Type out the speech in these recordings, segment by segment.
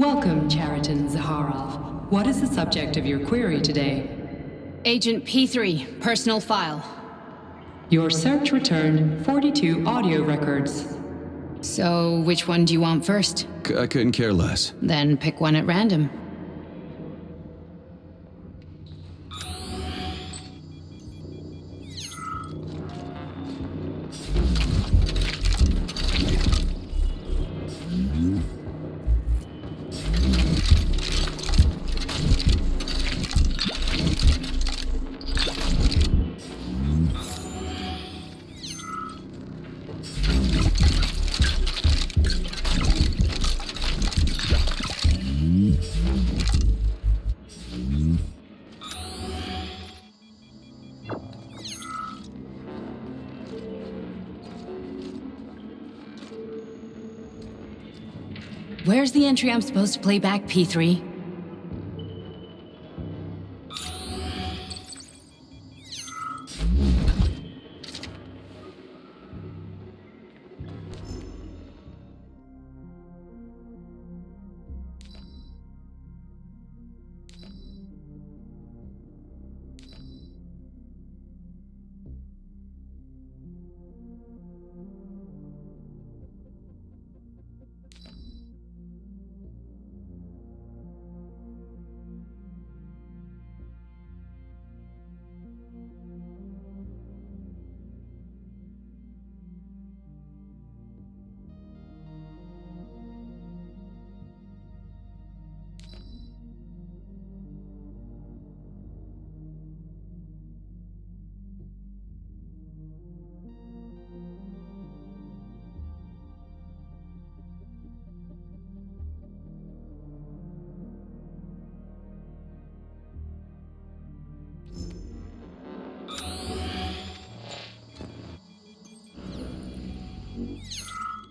Welcome, Chariton Zaharov. What is the subject of your query today? Agent P3, personal file. Your search returned 42 audio records. So, which one do you want first? I couldn't care less. Then pick one at random. Where's the entry I'm supposed to play back, P3?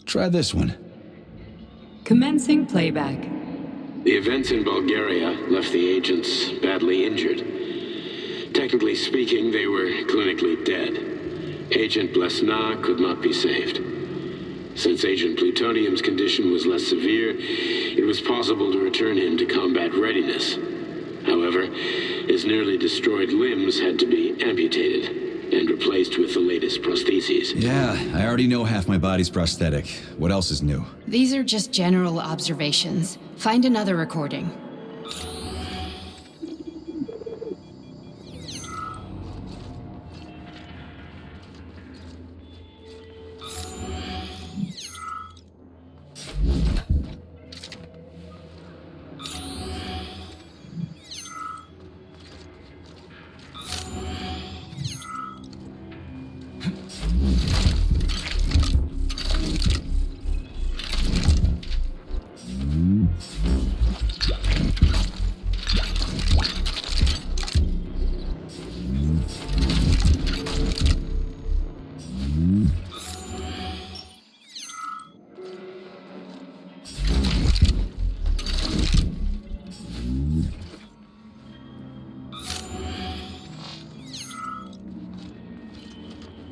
Try this one. Commencing playback. The events in Bulgaria left the agents badly injured. Technically speaking, they were clinically dead. Agent Blesna could not be saved. Since Agent Plutonium's condition was less severe, it was possible to return him to combat readiness. However, his nearly destroyed limbs had to be amputated and replaced with the latest prostheses. Yeah, I already know half my body's prosthetic. What else is new? These are just general observations. Find another recording.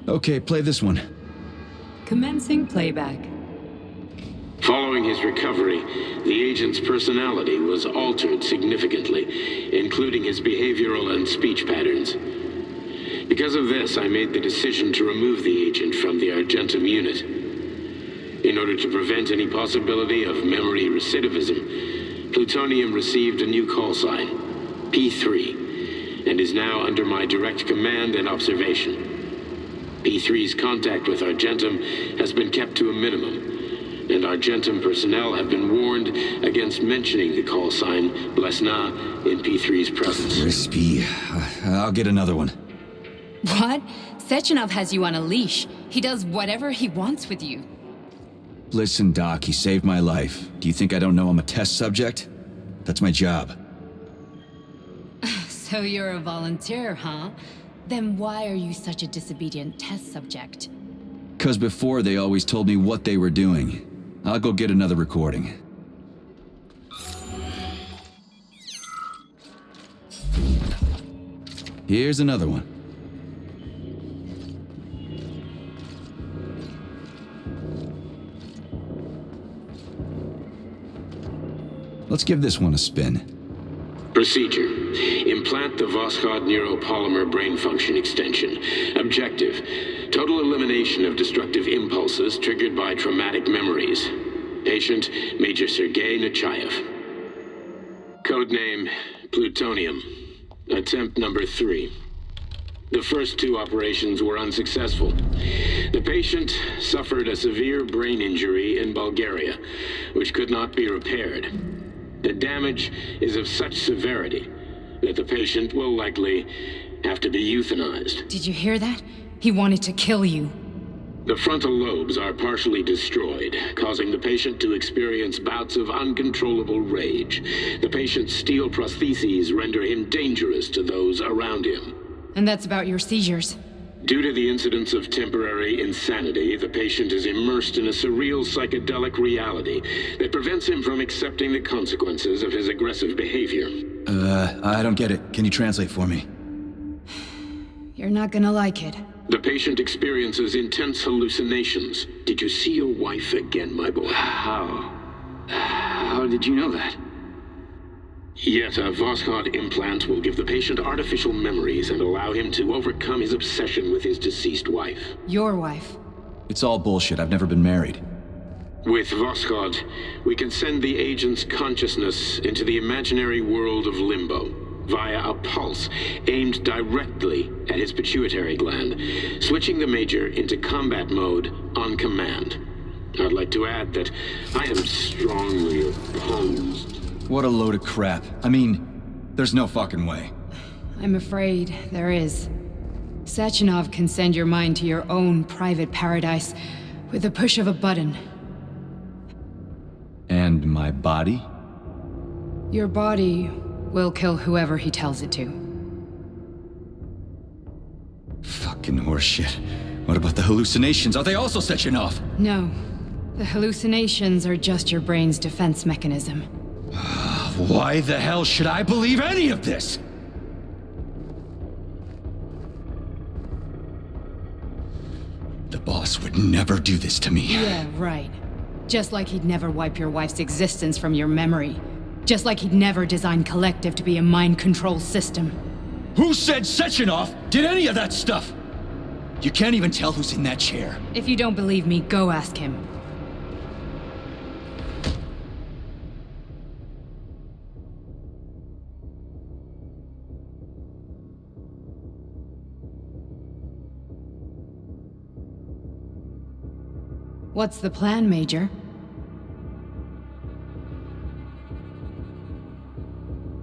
Okay, play this one. Commencing playback. Following his recovery, the agent's personality was altered significantly, including his behavioral and speech patterns. Because of this, I made the decision to remove the agent from the Argentum unit. In order to prevent any possibility of memory recidivism, Plutonium received a new call sign, P3, and is now under my direct command and observation. P3's contact with Argentum has been kept to a minimum, and Argentum personnel have been warned against mentioning the call sign Blesna in P3's presence. Crispy. I'll get another one. What? Sechenov has you on a leash. He does whatever he wants with you. Listen, Doc, he saved my life. Do you think I don't know I'm a test subject? That's my job. So you're a volunteer, huh? Then why are you such a disobedient test subject? 'Cause before they always told me what they were doing. I'll go get another recording. Here's another one. Let's give this one a spin. Procedure. Implant the Voskhod neuropolymer brain function extension. Objective. Total elimination of destructive impulses triggered by traumatic memories. Patient, Major Sergei Nechayev. Codename, Plutonium. Attempt number 3. The first 2 operations were unsuccessful. The patient suffered a severe brain injury in Bulgaria, which could not be repaired. The damage is of such severity that the patient will likely have to be euthanized. Did you hear that? He wanted to kill you. The frontal lobes are partially destroyed, causing the patient to experience bouts of uncontrollable rage. The patient's steel prostheses render him dangerous to those around him. And that's about your seizures. Due to the incidence of temporary insanity, the patient is immersed in a surreal psychedelic reality that prevents him from accepting the consequences of his aggressive behavior. I don't get it. Can you translate for me? You're not gonna like it. The patient experiences intense hallucinations. Did you see your wife again, my boy? How did you know that? Yet a Voskhod implant will give the patient artificial memories and allow him to overcome his obsession with his deceased wife. Your wife. It's all bullshit. I've never been married. With Voskhod, we can send the agent's consciousness into the imaginary world of limbo via a pulse aimed directly at his pituitary gland, switching the Major into combat mode on command. I'd like to add that I am strongly opposed. What a load of crap. I mean, there's no fucking way. I'm afraid there is. Sechenov can send your mind to your own private paradise with the push of a button. And my body? Your body will kill whoever he tells it to. Fucking horseshit. What about the hallucinations? Are they also Sechenov? No. The hallucinations are just your brain's defense mechanism. Why the hell should I believe any of this? The boss would never do this to me. Yeah, right. Just like he'd never wipe your wife's existence from your memory. Just like he'd never design Collective to be a mind control system. Who said Sechenov did any of that stuff? You can't even tell who's in that chair. If you don't believe me, go ask him. What's the plan, Major?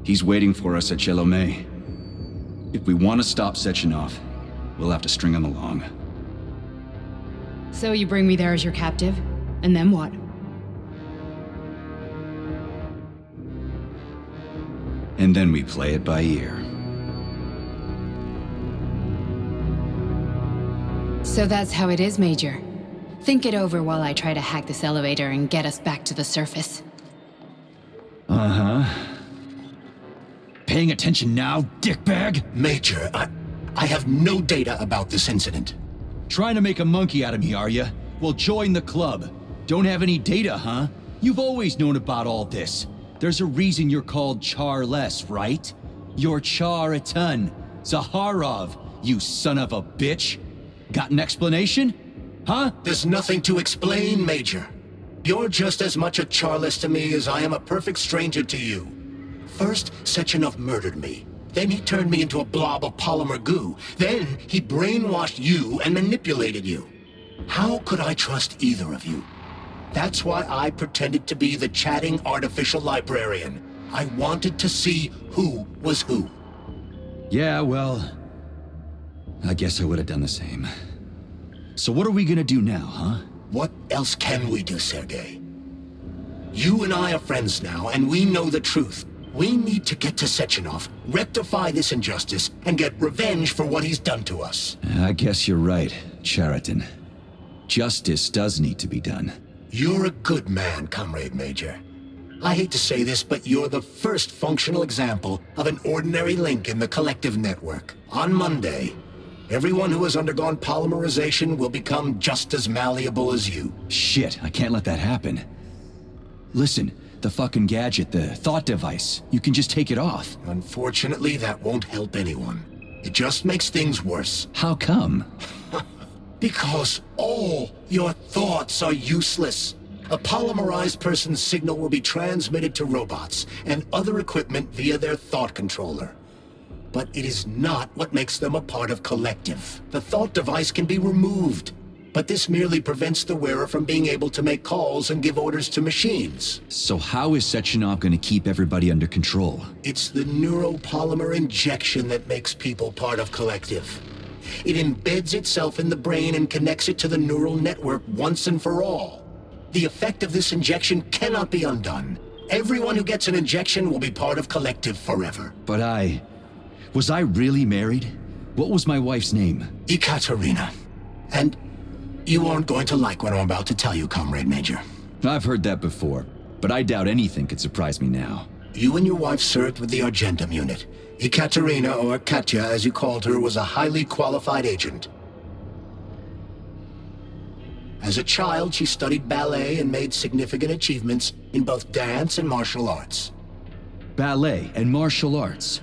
He's waiting for us at Chelomey. If we want to stop Sechenov, we'll have to string him along. So you bring me there as your captive? And then what? And then we play it by ear. So that's how it is, Major. Think it over while I try to hack this elevator and get us back to the surface. Uh-huh. Paying attention now, dickbag? Major, I have no data about this incident. Trying to make a monkey out of me, are you? Well, join the club. Don't have any data, huh? You've always known about all this. There's a reason you're called Charless, right? You're Char-a-ton. Zaharov, you son of a bitch. Got an explanation? Huh? There's nothing to explain, Major. You're just as much a Charless to me as I am a perfect stranger to you. First, Sechenov murdered me. Then he turned me into a blob of polymer goo. Then he brainwashed you and manipulated you. How could I trust either of you? That's why I pretended to be the chatting artificial librarian. I wanted to see who was who. Yeah, well, I guess I would have done the same. So what are we gonna do now, huh? What else can we do, Sergei? You and I are friends now, and we know the truth. We need to get to Sechenov, rectify this injustice, and get revenge for what he's done to us. I guess you're right, Chariton. Justice does need to be done. You're a good man, Comrade Major. I hate to say this, but you're the first functional example of an ordinary link in the Collective network. On Monday, everyone who has undergone polymerization will become just as malleable as you. Shit, I can't let that happen. Listen, The fucking gadget, the thought device. You can just take it off. Unfortunately, that won't help anyone. It just makes things worse. How come? Because all your thoughts are useless. A polymerized person's signal will be transmitted to robots and other equipment via their thought controller. But it is not what makes them a part of collective. The thought device can be removed, but this merely prevents the wearer from being able to make calls and give orders to machines. So how is Sechenov going to keep everybody under control? It's the neuropolymer injection that makes people part of collective. It embeds itself in the brain and connects it to the neural network once and for all. The effect of this injection cannot be undone. Everyone who gets an injection will be part of collective forever. But was I really married? What was my wife's name? Ekaterina. And you aren't going to like what I'm about to tell you, Comrade Major. I've heard that before, but I doubt anything could surprise me now. You and your wife served with the Argentum unit. Ekaterina, or Katya as you called her, was a highly qualified agent. As a child, she studied ballet and made significant achievements in both dance and martial arts. Ballet and martial arts?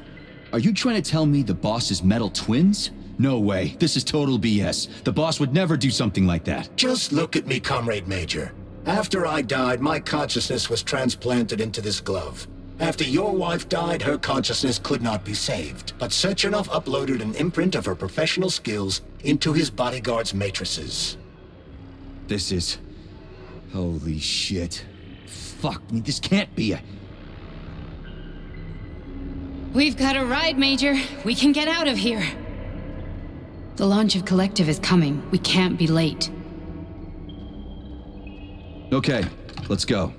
Are you trying to tell me the boss is metal twins? No way. This is total BS. The boss would never do something like that. Just look at me, Comrade Major. After I died, my consciousness was transplanted into this glove. After your wife died, her consciousness could not be saved. But Sechenov uploaded an imprint of her professional skills into his bodyguard's matrices. This is... Holy shit. Fuck me, this can't be a... We've got a ride, Major. We can get out of here. The launch of Collective is coming. We can't be late. Okay, let's go.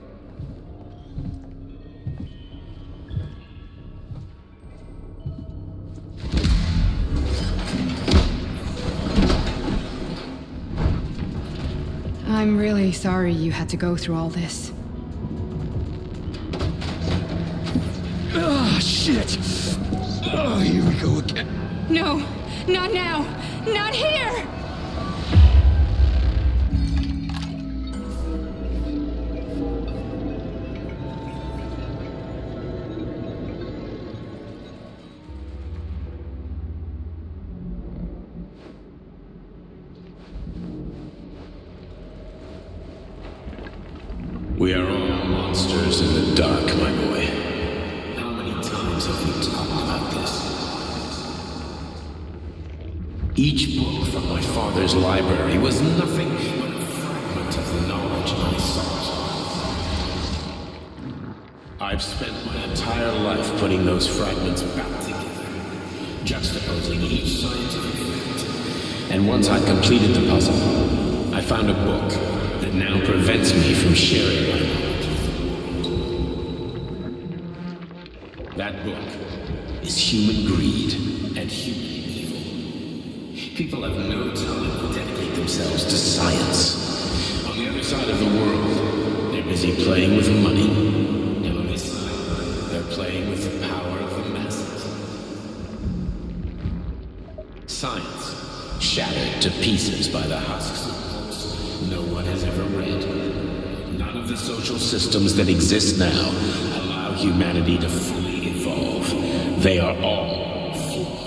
I'm really sorry you had to go through all this. Ah, shit! Oh, here we go again. No, not now! Not here! We are all monsters in the dark, my boy. How many times have we talked about this? Each book from my father's library was nothing but a fragment of the knowledge I sought. I've spent my entire life putting those fragments back together, juxtaposing each scientific fact. And once I completed the puzzle, I found a book that now prevents me from sharing my knowledge with the world. That book is human greed and human evil. People have no time to dedicate themselves to science. On the other side of the world, they're busy playing with money. And on this side, they're playing with the power of the masses. Science, shattered to pieces by the husks of books no one has ever read. None of the social systems that exist now allow humanity to fully evolve. They are all flawed.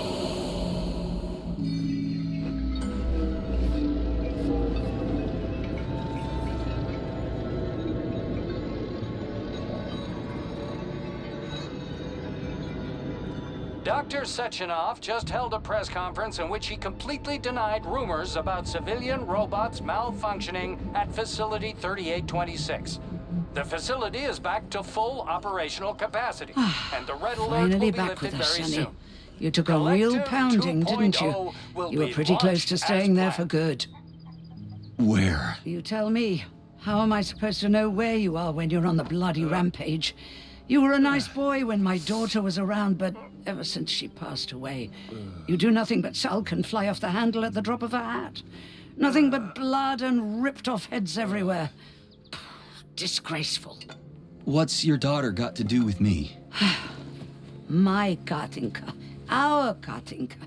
Dr. Sechenov just held a press conference in which he completely denied rumors about civilian robots malfunctioning at Facility 3826. The facility is back to full operational capacity, and the red alert will Finally be back lifted with us, very Sonny. soon. You took a real Collective pounding, didn't you? 2.0 will You were be pretty close launched to as staying there for planned. good. Where? You tell me. How am I supposed to know where you are when you're on the bloody rampage? You were a nice boy when my daughter was around, but ever since she passed away, you do nothing but sulk and fly off the handle at the drop of a hat. Nothing but blood and ripped off heads everywhere. Disgraceful. What's your daughter got to do with me? My Katinka. Our Katinka.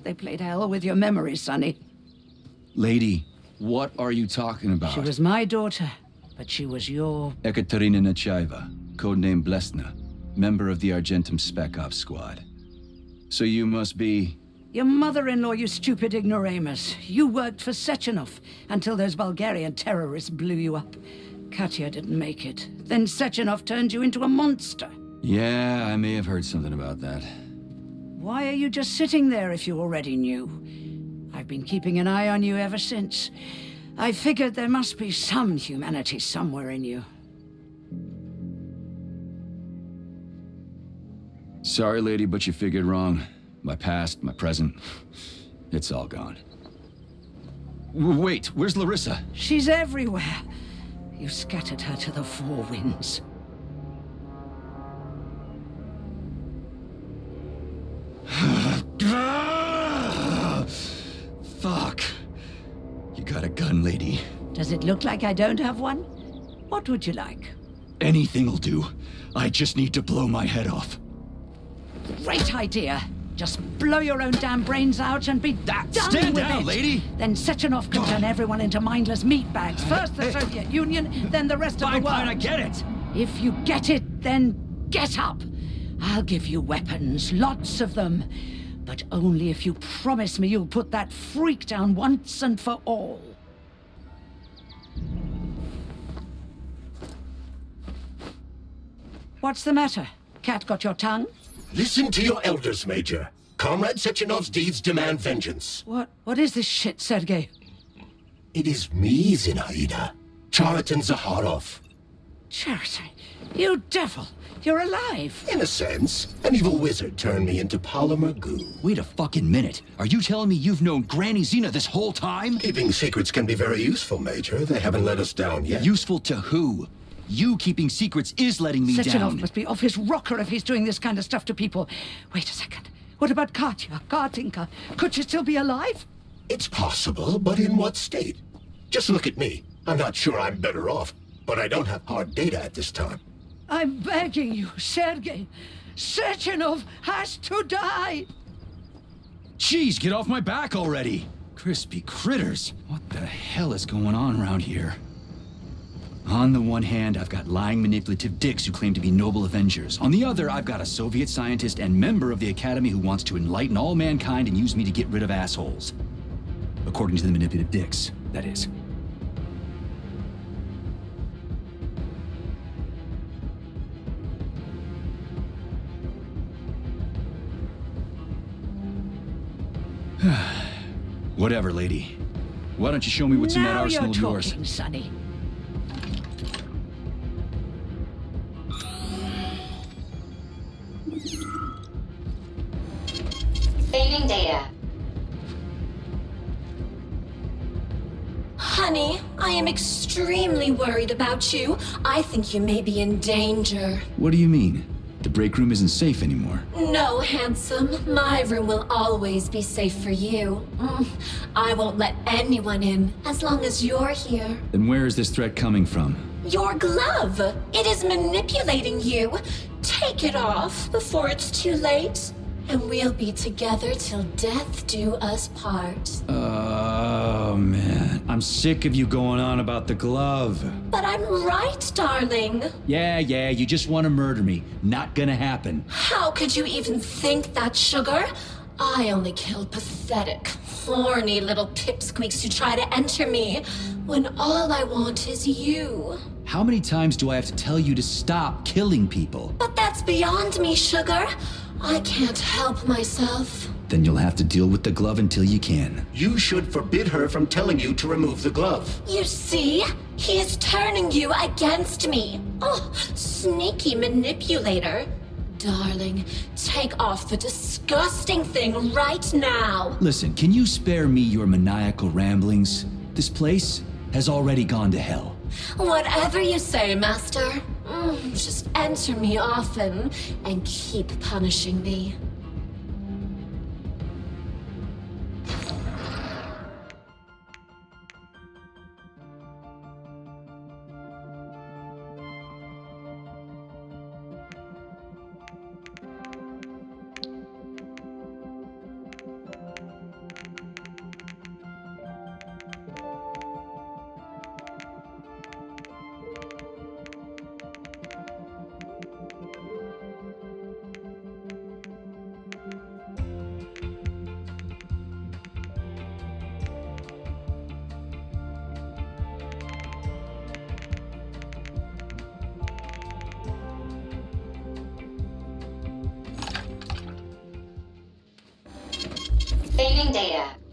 They played hell with your memory, Sonny. Lady, what are you talking about? She was my daughter, but she was your... Ekaterina Nechaeva, codename Blesna, member of the Argentum Spec Ops squad. So you must be... Your mother-in-law, you stupid ignoramus. You worked for Sechenov until those Bulgarian terrorists blew you up. Katya didn't make it. Then Sechenov turned you into a monster. Yeah, I may have heard something about that. Why are you just sitting there if you already knew? I've been keeping an eye on you ever since. I figured there must be some humanity somewhere in you. Sorry, lady, but you figured wrong. My past, my present, it's all gone. Wait, where's Larissa? She's everywhere. You scattered her to the four winds. Fuck. You got a gun, lady. Does it look like I don't have one? What would you like? Anything'll do. I just need to blow my head off. Great idea. Just blow your own damn brains out and be done Stand with down, it. lady! Then Sechenov can turn everyone into mindless meatbags. First the Soviet Union, then the rest of the world. Fine, I get it. If you get it, then get up. I'll give you weapons, lots of them. But only if you promise me you'll put that freak down once and for all. What's the matter? Cat got your tongue? Listen to your elders, Major. Comrade Sechenov's deeds demand vengeance. What is this shit, Sergei? It is me, Zinaida. Chariton Zaharov. Charity, you devil! You're alive! In a sense, an evil wizard turned me into polymer goo. Wait a fucking minute. Are you telling me you've known Granny Zena this whole time? Keeping secrets can be very useful, Major. They haven't let us down yet. Useful to who? You keeping secrets is letting me Sechenov down. must be off his rocker if he's doing this kind of stuff to people. Wait a second. What about Katya, Katinka? Could she still be alive? It's possible, but in what state? Just look at me. I'm not sure I'm better off, but I don't have hard data at this time. I'm begging you, Sergei. Sechenov has to die! Jeez, get off my back already! Crispy critters. What the hell is going on around here? On the one hand, I've got lying, manipulative dicks who claim to be noble avengers. On the other, I've got a Soviet scientist and member of the Academy who wants to enlighten all mankind and use me to get rid of assholes. According to the manipulative dicks, that is. Whatever, lady. Why don't you show me what's in that arsenal of yours? Now you're talking, Sonny. Saving data. Honey, I am extremely worried about you. I think you may be in danger. What do you mean? The break room isn't safe anymore. No, handsome. My room will always be safe for you. I won't let anyone in as long as you're here. Then where is this threat coming from? Your glove. It is manipulating you. Take it off before it's too late. And we'll be together till death do us part. Oh, man. I'm sick of you going on about the glove. But I'm right, darling. Yeah, you just want to murder me. Not gonna happen. How could you even think that, sugar? I only killed pathetic, horny little pipsqueaks who try to enter me, when all I want is you. How many times do I have to tell you to stop killing people? But that's beyond me, sugar. I can't help myself. Then you'll have to deal with the glove until you can. You should forbid her from telling you to remove the glove. You see? He is turning you against me. Oh, sneaky manipulator. Darling, take off the disgusting thing right now. Listen, can you spare me your maniacal ramblings? This place has already gone to hell. Whatever you say, Master. Just enter me often and keep punishing me. Gathering data.